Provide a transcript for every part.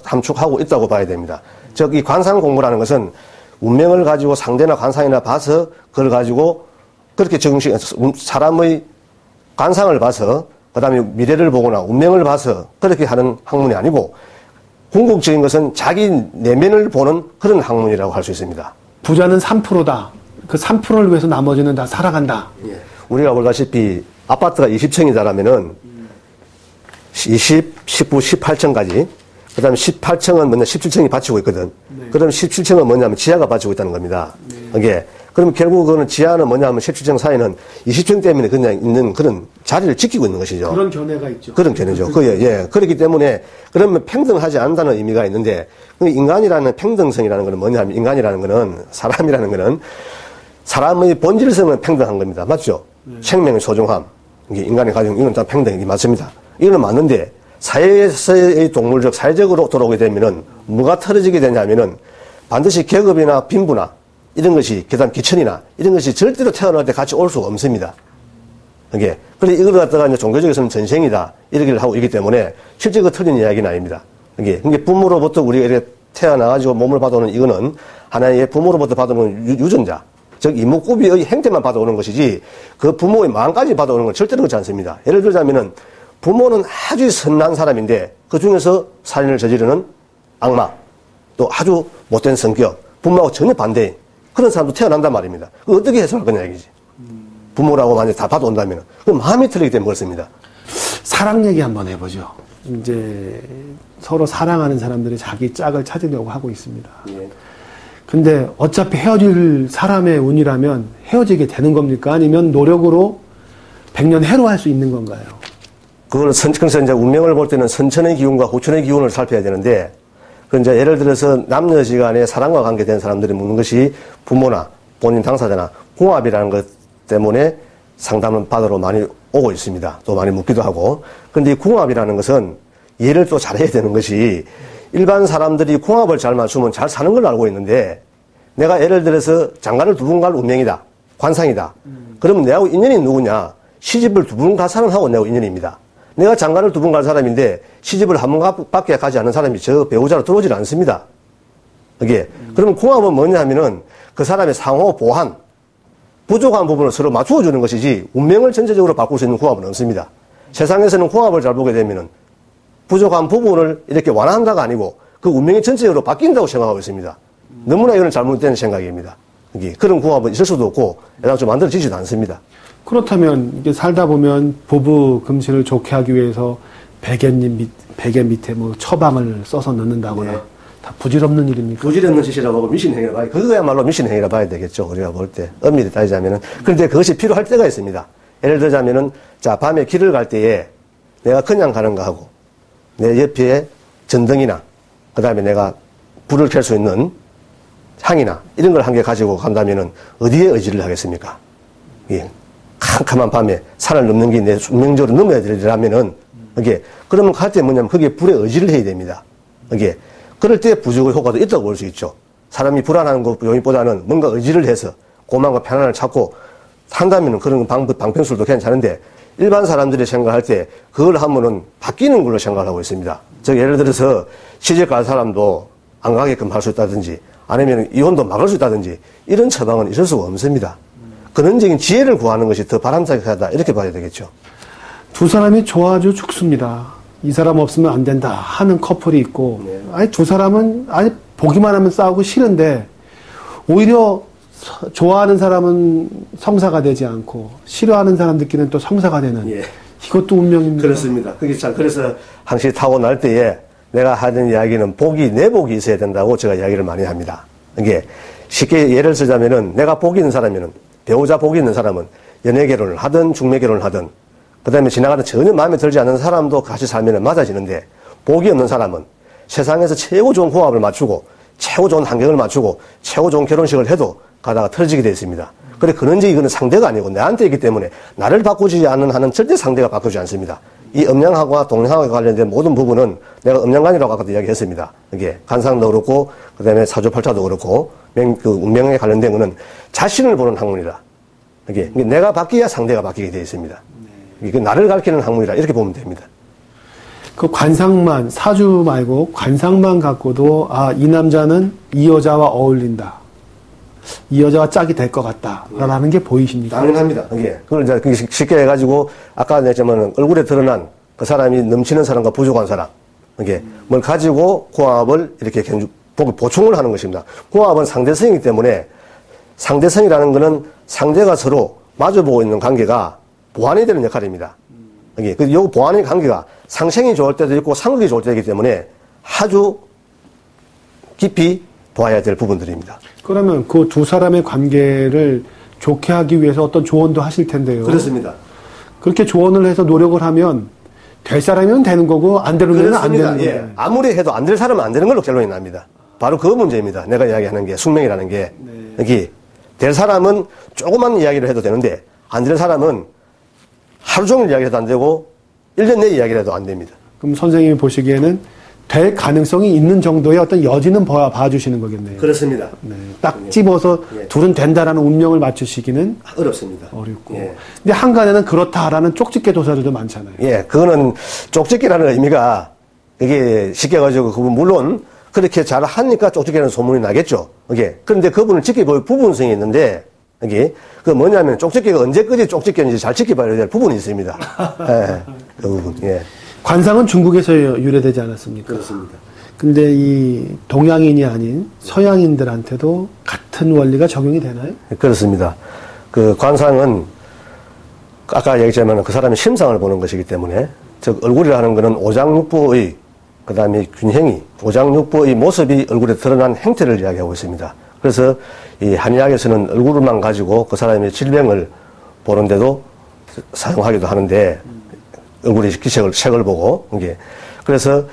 함축하고 있다고 봐야 됩니다. 즉, 이 관상 공부라는 것은 운명을 가지고 상대나 관상이나 봐서 그걸 가지고 그렇게 사람의 관상을 봐서 그 다음에 미래를 보거나 운명을 봐서 그렇게 하는 학문이 아니고 궁극적인 것은 자기 내면을 보는 그런 학문이라고 할 수 있습니다. 부자는 3%다. 그 3%를 위해서 나머지는 다 살아간다. 예. 우리가 볼다시피 아파트가 20층이다라면은 20, 19, 18층까지 그 다음에 18층은 뭐냐 17층이 받치고 있거든. 네. 그럼 17층은 뭐냐면 지하가 받치고 있다는 겁니다. 네. 이게 그럼 결국 그거는 지하는 뭐냐면 17층 사이는 20층 때문에 그냥 있는 그런 자리를 지키고 있는 것이죠. 그런 견해가 있죠. 그런 견해죠. 예. 그렇기 때문에 그러면 평등하지 않다는 의미가 있는데 인간이라는 평등성이라는 것은 뭐냐면 인간이라는 것은 사람이라는 것은 사람의 본질성은 평등한 겁니다. 맞죠? 네. 생명의 소중함. 이게 인간이 가지고 이건 다 평등이 맞습니다. 이거는 맞는데 사회에서의 동물적 사회적으로 돌아오게 되면은 뭐가 틀어지게 되냐면은 반드시 계급이나 빈부나 이런 것이 그다음 기천이나 이런 것이 절대로 태어날 때 같이 올 수가 없습니다. 이게 그래 이걸 갖다가 이제 종교적에서는 전생이다 이렇게 하고 있기 때문에 실제 그 틀린 이야기는 아닙니다. 이게 부모로부터 우리가 이렇게 태어나가지고 몸을 받아오는 이거는 하나의 부모로부터 받아오는 유전자. 즉, 이목구비의 행태만 받아오는 것이지, 그 부모의 마음까지 받아오는 건 절대로 그렇지 않습니다. 예를 들자면은, 부모는 아주 선한 사람인데, 그 중에서 살인을 저지르는 악마, 또 아주 못된 성격, 부모하고 전혀 반대인 그런 사람도 태어난단 말입니다. 그 어떻게 해석할 거냐, 얘기지. 부모라고 만약에 다 받아온다면, 그 마음이 틀리기 때문에 그렇습니다. 사랑 얘기 한번 해보죠. 이제, 서로 사랑하는 사람들이 자기 짝을 찾으려고 하고 있습니다. 예. 근데 어차피 헤어질 사람의 운이라면 헤어지게 되는 겁니까? 아니면 노력으로 100년 해로할 수 있는 건가요? 그래서 이제 운명을 볼 때는 선천의 기운과 후천의 기운을 살펴야 되는데, 그 이제 예를 들어서 남녀지간에 사랑과 관계된 사람들이 묻는 것이 부모나 본인 당사자나 궁합이라는 것 때문에 상담을 받으러 많이 오고 있습니다. 또 많이 묻기도 하고. 그런데 이 궁합이라는 것은 이해를 또 잘해야 되는 것이 일반 사람들이 궁합을 잘 맞추면 잘 사는 걸 알고 있는데 내가 예를 들어서 장가를 두 번 갈 운명이다. 관상이다. 그러면 내하고 인연이 누구냐? 시집을 두 번 갈 사람하고 내하고 인연입니다. 내가 장가를 두 번 갈 사람인데 시집을 한 번밖에 가지 않은 사람이 저 배우자로 들어오질 않습니다. 이게 그러면 궁합은 뭐냐 하면은 그 사람의 상호 보완, 부족한 부분을 서로 맞추어 주는 것이지 운명을 전체적으로 바꿀 수 있는 궁합은 없습니다. 세상에서는 궁합을 잘 보게 되면은 부족한 부분을 이렇게 완화한다가 아니고 그 운명이 전체적으로 바뀐다고 생각하고 있습니다. 너무나 이건 잘못된 생각입니다. 이게 그런 궁합은 있을 수도 없고 애당초 만들어지지도 않습니다. 그렇다면 이게 살다 보면 부부 금신을 좋게 하기 위해서 베개 밑에 뭐 처방을 써서 넣는다거나 네. 다 부질없는 일입니까? 부질없는 짓이라고 하고 미신행위라 봐야 그거야말로 미신행위라 봐야 되겠죠. 우리가 볼 때 엄밀히 따지자면은. 그런데 그것이 필요할 때가 있습니다. 예를 들자면은 자 밤에 길을 갈 때에 내가 그냥 가는 거 하고 내 옆에 전등이나 그 다음에 내가 불을 켤 수 있는 향이나 이런 걸 한 개 가지고 간다면은 어디에 의지를 하겠습니까? 예. 캄캄한 밤에 산을 넘는 게 내 운명적으로 넘어야 되려면은 이게 그러면 갈 때 뭐냐면 거기에 불에 의지를 해야 됩니다. 이게 그럴 때 부족의 효과도 있다고 볼 수 있죠. 사람이 불안한 것 요인보다는 뭔가 의지를 해서 고만과 편안을 찾고 한다면은 그런 방편술도 괜찮은데 일반 사람들이 생각할 때 그걸 하면은 바뀌는 걸로 생각을 하고 있습니다. 즉 예를 들어서 시집 갈 사람도 안 가게끔 할 수 있다든지 아니면 이혼도 막을 수 있다든지 이런 처방은 있을 수가 없습니다. 근원적인 지혜를 구하는 것이 더 바람직하다 이렇게 봐야 되겠죠. 두 사람이 좋아져 죽습니다. 이 사람 없으면 안 된다 하는 커플이 있고 네. 아니 두 사람은 아니 보기만 하면 싸우고 싫은데 오히려 좋아하는 사람은 성사가 되지 않고 싫어하는 사람들끼리는 또 성사가 되는 예. 이것도 운명입니다. 그렇습니다. 그게 참 그래서 항시 타고날 때에 내가 하는 이야기는 내 복이 있어야 된다고 제가 이야기를 많이 합니다. 이게 쉽게 예를 들자면은 내가 복이 있는 사람이면 배우자 복이 있는 사람은 연애 결혼을 하든 중매 결혼을 하든 그 다음에 지나가다 전혀 마음에 들지 않는 사람도 같이 살면 맞아지는데 복이 없는 사람은 세상에서 최고 좋은 궁합을 맞추고 최고 좋은 환경을 맞추고 최고 좋은 결혼식을 해도 가다가 틀어지게 되어 있습니다. 그래, 근원적인 이거는 상대가 아니고 내한테 있기 때문에 나를 바꾸지 않는 한은 절대 상대가 바꾸지 않습니다. 이 음양학과 동양학과 관련된 모든 부분은 내가 음양관이라고 아까도 이야기했습니다. 이게 간상도 그렇고, 그 다음에 사주팔자도 그렇고, 운명에 관련된 거는 자신을 보는 학문이다. 이게 내가 바뀌어야 상대가 바뀌게 되어 있습니다. 이게 나를 가르치는 학문이라 이렇게 보면 됩니다. 그 관상만, 사주 말고 관상만 갖고도, 아, 이 남자는 이 여자와 어울린다. 이 여자와 짝이 될 것 같다. 라는 게 보이십니까? 당연합니다. 그걸 이제 쉽게 해가지고, 아까 내지만 얼굴에 드러난 그 사람이 넘치는 사람과 부족한 사람. 뭘 가지고 궁합을 이렇게 보충을 하는 것입니다. 궁합은 상대성이기 때문에 상대성이라는 것은 상대가 서로 마주보고 있는 관계가 보완이 되는 역할입니다. 이 보완의 관계가 상생이 좋을 때도 있고 상극이 좋을 때이기 때문에 아주 깊이 보아야 될 부분들입니다. 그러면 그 두 사람의 관계를 좋게 하기 위해서 어떤 조언도 하실 텐데요. 그렇습니다. 그렇게 조언을 해서 노력을 하면 될 사람이면 되는 거고 안 되는 거는 안 되는 거예요. 예. 아무리 해도 안 될 사람은 안 되는 걸로 결론이 납니다. 바로 그 문제입니다. 내가 이야기하는 게 숙명이라는 게. 여기 될 사람은 조그만 이야기를 해도 되는데 안 될 사람은 하루 종일 이야기해도 안 되고 1년 내에 이야기를 해도 안 됩니다. 그럼 선생님이 보시기에는 될 가능성이 있는 정도의 어떤 여지는 봐주시는 거겠네요. 그렇습니다. 네. 딱 집어서 둘은 된다라는 운명을 맞추시기는 어렵습니다. 어렵고. 근데 한간에는 그렇다라는 쪽집게 도사들도 많잖아요. 예, 그거는 쪽집게라는 의미가 이게 쉽게 가지고 그분 물론 그렇게 잘 하니까 쪽집게는 소문이 나겠죠. 그런데 그분을 지켜볼 부분성이 있는데 그 뭐냐면 쪽집게가 언제까지 쪽집게인지 잘 지켜봐야 될 부분이 있습니다. 예, 그 부분. 예. 관상은 중국에서 유래되지 않았습니까? 그렇습니다. 근데 이 동양인이 아닌 서양인들한테도 같은 원리가 적용이 되나요? 그렇습니다. 그 관상은 아까 얘기했지만 그 사람의 심상을 보는 것이기 때문에 즉 얼굴이라는 것은 오장육부의 그 다음에 균형이 오장육부의 모습이 얼굴에 드러난 행태를 이야기하고 있습니다. 그래서 이 한의학에서는 얼굴만 가지고 그 사람의 질병을 보는데도 사용하기도 하는데 얼굴의 색을 보고 그래서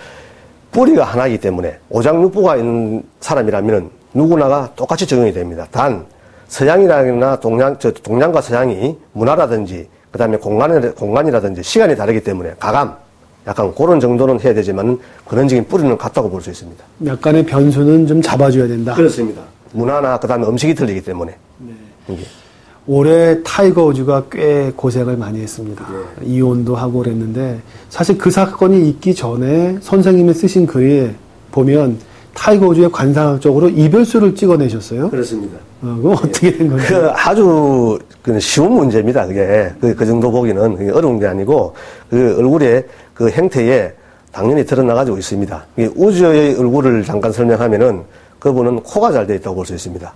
뿌리가 하나이기 때문에 오장육부가 있는 사람이라면 누구나가 똑같이 적용이 됩니다. 단 서양이나 동양과 서양이 문화라든지 그 다음에 공간이라든지 시간이 다르기 때문에 가감 약간 그런 정도는 해야 되지만 근원적인 뿌리는 같다고 볼 수 있습니다. 약간의 변수는 좀 잡아줘야 된다. 그렇습니다. 문화나 그 다음에 음식이 틀리기 때문에. 네. 올해 타이거 우즈가 꽤 고생을 많이 했습니다. 이혼도 하고 그랬는데 사실 그 사건이 있기 전에 선생님이 쓰신 글에 보면 타이거 우즈의 관상학적으로 이별수를 찍어내셨어요. 그렇습니다. 그럼 어떻게 된 건가요? 아주 쉬운 문제입니다. 그게 그 정도 보기는 어려운 게 아니고 그 얼굴의 그 행태에 당연히 드러나가지고 있습니다. 우주의 얼굴을 잠깐 설명하면은 그분은 코가 잘 돼 있다고 볼 수 있습니다.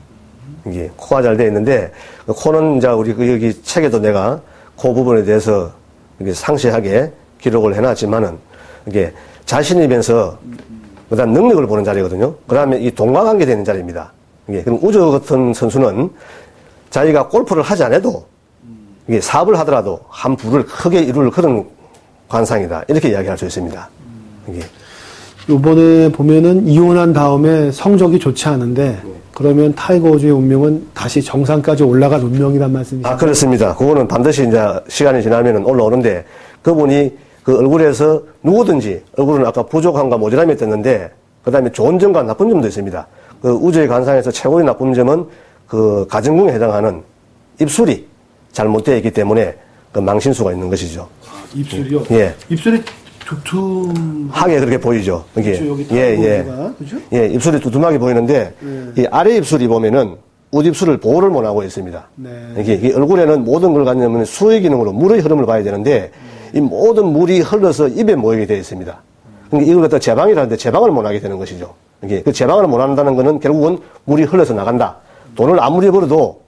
이게 코가 잘 돼 있는데 코는 이제 우리 여기 책에도 내가 코 부분에 대해서 이게 상세하게 기록을 해놨지만은 이게 자신이면서 그다음 능력을 보는 자리거든요. 그다음에 이 동과관계 되는 자리입니다. 이게 그럼 우주 같은 선수는 자기가 골프를 하지 않아도 이게 사업을 하더라도 한 부를 크게 이룰 그런 관상이다 이렇게 이야기할 수 있습니다. 이게 이번에 보면은 이혼한 다음에 성적이 좋지 않은데 그러면 타이거 우즈의 운명은 다시 정상까지 올라간 운명이란 말씀이시죠? 아, 그렇습니다. 그거는 반드시 이제 시간이 지나면 올라오는데 그분이 그 얼굴에서 누구든지 얼굴은 아까 부족함과 모자람이 있었는데 그 다음에 좋은 점과 나쁜 점도 있습니다. 그 우주의 관상에서 최고의 나쁜 점은 그 가정궁에 해당하는 입술이 잘못되어 있기 때문에 그 망신수가 있는 것이죠. 아, 입술이요? 예. 입술이 두툼하게 그렇게 보이죠. 이게. 그렇죠, 여기 그죠? 예, 입술이 두툼하게 보이는데 이 아래 입술이 보면은 웃입술을 보호를 못 하고 있습니다. 네. 이게 얼굴에는 모든 걸 갖냐면 수의 기능으로 물의 흐름을 봐야 되는데 이 모든 물이 흘러서 입에 모이게 되어 있습니다. 그러니까 이걸 갖다 제방이라는데 제방을 못 하게 되는 것이죠. 이게 그 제방을 못 한다는 것은 결국은 물이 흘러서 나간다. 돈을 아무리 벌어도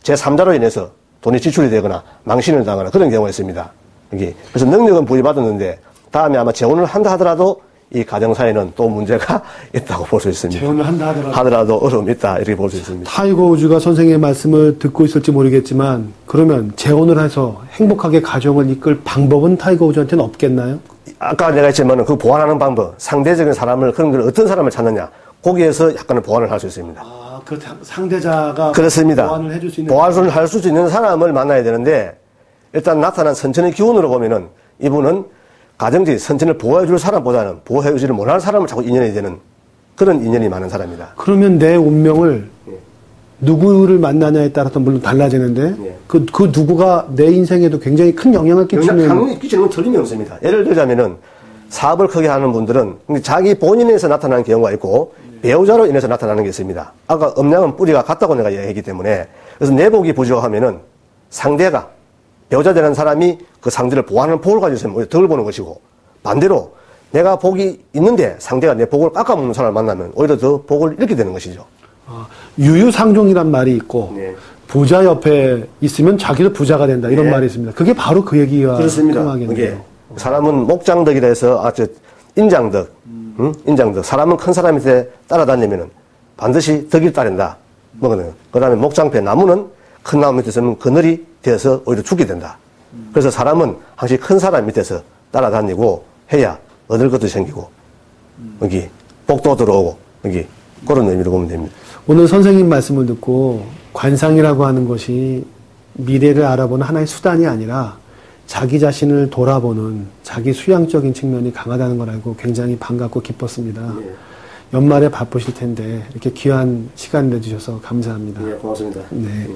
제3자로 인해서 돈이 지출이 되거나 망신을 당하는 그런 경우가 있습니다. 이게 그래서 능력은 부여받았는데 다음에 아마 재혼을 한다 하더라도 이 가정사에는 또 문제가 있다고 볼 수 있습니다. 재혼을 한다 하더라도 어려움이 있다 이렇게 볼 수 있습니다. 타이거 우즈가 선생님의 말씀을 듣고 있을지 모르겠지만 그러면 재혼을 해서 행복하게 가정을 이끌 방법은 타이거 우즈한테는 없겠나요? 아까 내가 했지만 그 보완하는 방법, 상대적인 사람을 그런 걸 어떤 사람을 찾느냐 거기에서 약간의 보완을 할 수 있습니다. 아, 그 상대자가 그렇습니다. 보완을 해줄 수 있는 보완을 할 수 있는 사람을 만나야 되는데 일단 나타난 선천의 기운으로 보면은 이분은 가정지 선천을 보호해줄 사람보다는 보호해주지를 못하는 사람을 자꾸 인연이 되는 그런 인연이 많은 사람이다. 그러면 내 운명을 누구를 만나냐에 따라서 물론 달라지는데 그 누구가 내 인생에도 굉장히 큰 영향을 끼치는 당연히 끼치는 건 틀림이 없습니다. 예를 들자면은 사업을 크게 하는 분들은 자기 본인에서 나타나는 경우가 있고 배우자로 인해서 나타나는 게 있습니다. 아까 음양은 뿌리가 같다고 내가 얘기했기 때문에 그래서 내복이 부족하면은 상대가 배우자 되는 사람이 그 상대를 보호하는 복을 가지고 있으면 오히려 덜 보는 것이고 반대로 내가 복이 있는데 상대가 내 복을 깎아먹는 사람을 만나면 오히려 더 복을 잃게 되는 것이죠. 유유상종이란 말이 있고 네. 부자 옆에 있으면 자기도 부자가 된다 이런 말이 있습니다. 그게 바로 그 얘기가 그렇습니다. 그게 사람은 목장덕이라 해서 인장덕, 인장덕. 사람은 큰 사람 밑에 따라다니면은 반드시 덕을 따른다. 뭐거든요. 그 다음에 목장패 나무는 큰 나무 밑에 있으면 그늘이 되어서 오히려 죽게 된다. 그래서 사람은 항상 큰 사람 밑에서 따라다니고 해야 얻을 것도 생기고 여기 복도 들어오고 여기 그런 의미로 보면 됩니다. 오늘 선생님 말씀을 듣고 관상이라고 하는 것이 미래를 알아보는 하나의 수단이 아니라 자기 자신을 돌아보는 자기 수양적인 측면이 강하다는 걸 알고 굉장히 반갑고 기뻤습니다. 예. 연말에 바쁘실 텐데 이렇게 귀한 시간 내주셔서 감사합니다. 예, 고맙습니다. 네. 예.